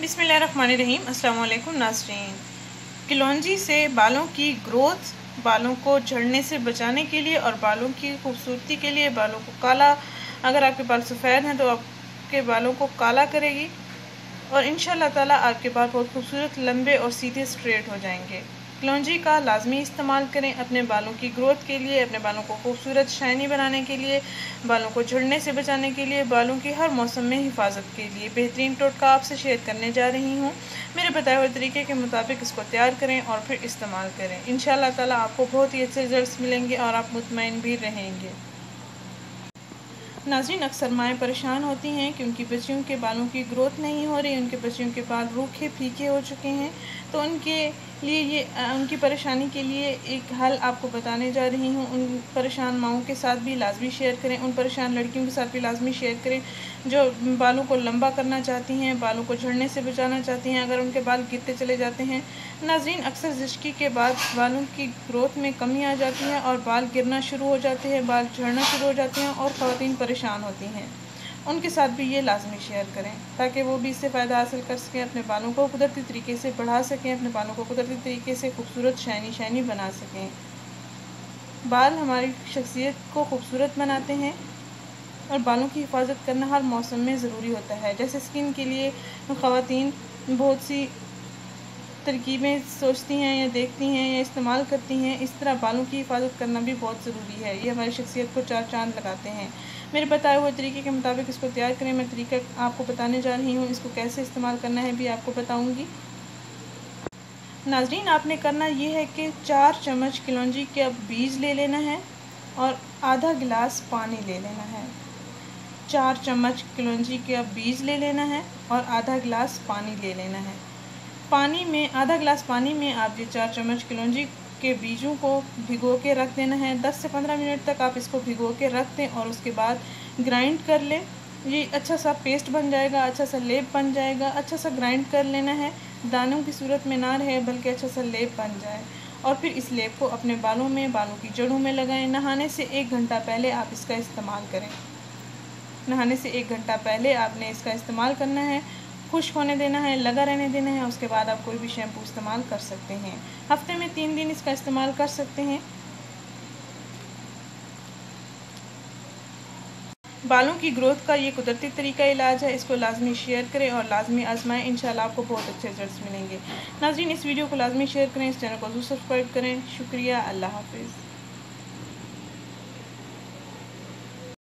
बिस्मिल्लाहिर्रहमानिर्रहीम। अस्सलाम वालेकुम नाज़रीन। कलौंजी से बालों की ग्रोथ, बालों को झड़ने से बचाने के लिए और बालों की खूबसूरती के लिए, बालों को काला, अगर आपके बाल सफ़ेद हैं तो आपके बालों को काला करेगी और इंशाल्लाह ताला आपके बाल बहुत खूबसूरत, लंबे और सीधे स्ट्रेट हो जाएंगे। कलौंजी का लाजमी इस्तेमाल करें अपने बालों की ग्रोथ के लिए, अपने बालों को खूबसूरत शाइनी बनाने के लिए, बालों को झड़ने से बचाने के लिए, बालों की हर मौसम में हिफाजत के लिए बेहतरीन टोटका आपसे शेयर करने जा रही हूँ। मेरे बताए हुए तरीके के मुताबिक इसको तैयार करें और फिर इस्तेमाल करें। इंशाल्लाह ताला आपको बहुत ही अच्छे रिजल्ट्स मिलेंगे और आप मुतमईन भी रहेंगे। नाज़रीन, अक्सर माएँ परेशान होती हैं कि उनकी बच्चियों के बालों की ग्रोथ नहीं हो रही, उनके बच्चियों के बाल रूखे फीके हो चुके हैं। तो उनके लिए उनकी परेशानी के लिए एक हल आपको बताने जा रही हूँ। उन परेशान माओं के साथ भी लाजमी शेयर करें, उन परेशान लड़कियों के साथ भी लाजमी शेयर करें जो बालों को लंबा करना चाहती हैं, बालों को झड़ने से बचाना चाहती हैं, अगर उनके बाल गिरते चले जाते हैं। नाज़रीन, अक्सर ज़िचकी के बाद बालों की ग्रोथ में कमी आ जाती है और बाल गिरना शुरू हो जाते हैं, बाल झड़ना शुरू हो जाते हैं और ख़वातीन परेशान होती हैं। उनके साथ भी ये लाजमी शेयर करें ताकि वो भी इससे फ़ायदा हासिल कर सकें, अपने बालों को कुदरती तरीके से बढ़ा सकें, अपने बालों को कुदरती तरीके से खूबसूरत शाइनी बना सकें। बाल हमारी शख्सियत को खूबसूरत बनाते हैं और बालों की हिफाजत करना हर मौसम में ज़रूरी होता है। जैसे स्किन के लिए ख़वातीन बहुत सी तरकीबें सोचती हैं या देखती हैं या इस्तेमाल करती हैं, इस तरह बालों की हिफाजत करना भी बहुत ज़रूरी है। ये हमारी शख्सियत को चार चांद लगाते हैं। मेरे बताए हुए तरीके के मुताबिक इसको तैयार करें। मैं तरीका आपको बताने जा रही हूँ, इसको कैसे इस्तेमाल करना है भी आपको बताऊँगी। नाज़रीन, आपने करना ये है कि 4 चम्मच कलौंजी के अब बीज ले लेना है और आधा गिलास पानी ले लेना है। 4 चम्मच कलौंजी के अब बीज ले लेना है और आधा गिलास पानी ले लेना है। पानी में, आधा गिलास पानी में आप ये 4 चम्मच कलौंजी के बीजों को भिगो के रख देना है। 10 से 15 मिनट तक आप इसको भिगो के रख दें और उसके बाद ग्राइंड कर लें। ये अच्छा सा पेस्ट बन जाएगा, अच्छा सा लेप बन जाएगा। अच्छा सा ग्राइंड कर लेना है, दानों की सूरत में ना रहे बल्कि अच्छा सा लेप बन जाए। और फिर इस लेप को अपने बालों में, बालों की जड़ों में लगाएं। नहाने से 1 घंटा पहले आप इसका इस्तेमाल करें। नहाने से 1 घंटा पहले आपने इसका इस्तेमाल करना है, खुश्क होने देना है, लगा रहने देना है। उसके बाद आप कोई भी शैम्पू इस्तेमाल कर सकते हैं। हफ्ते में 3 दिन इसका इस्तेमाल कर सकते हैं। बालों की ग्रोथ का ये कुदरती तरीका इलाज है, इसको लाजमी शेयर करें और लाजमी आजमाएं। इंशाल्लाह आपको बहुत अच्छे रिजल्ट्स मिलेंगे। नाज़रीन, इस वीडियो को लाजमी शेयर करें, इस चैनल को ज़रूर सब्सक्राइब करें। शुक्रिया, अल्लाह हाफिज़।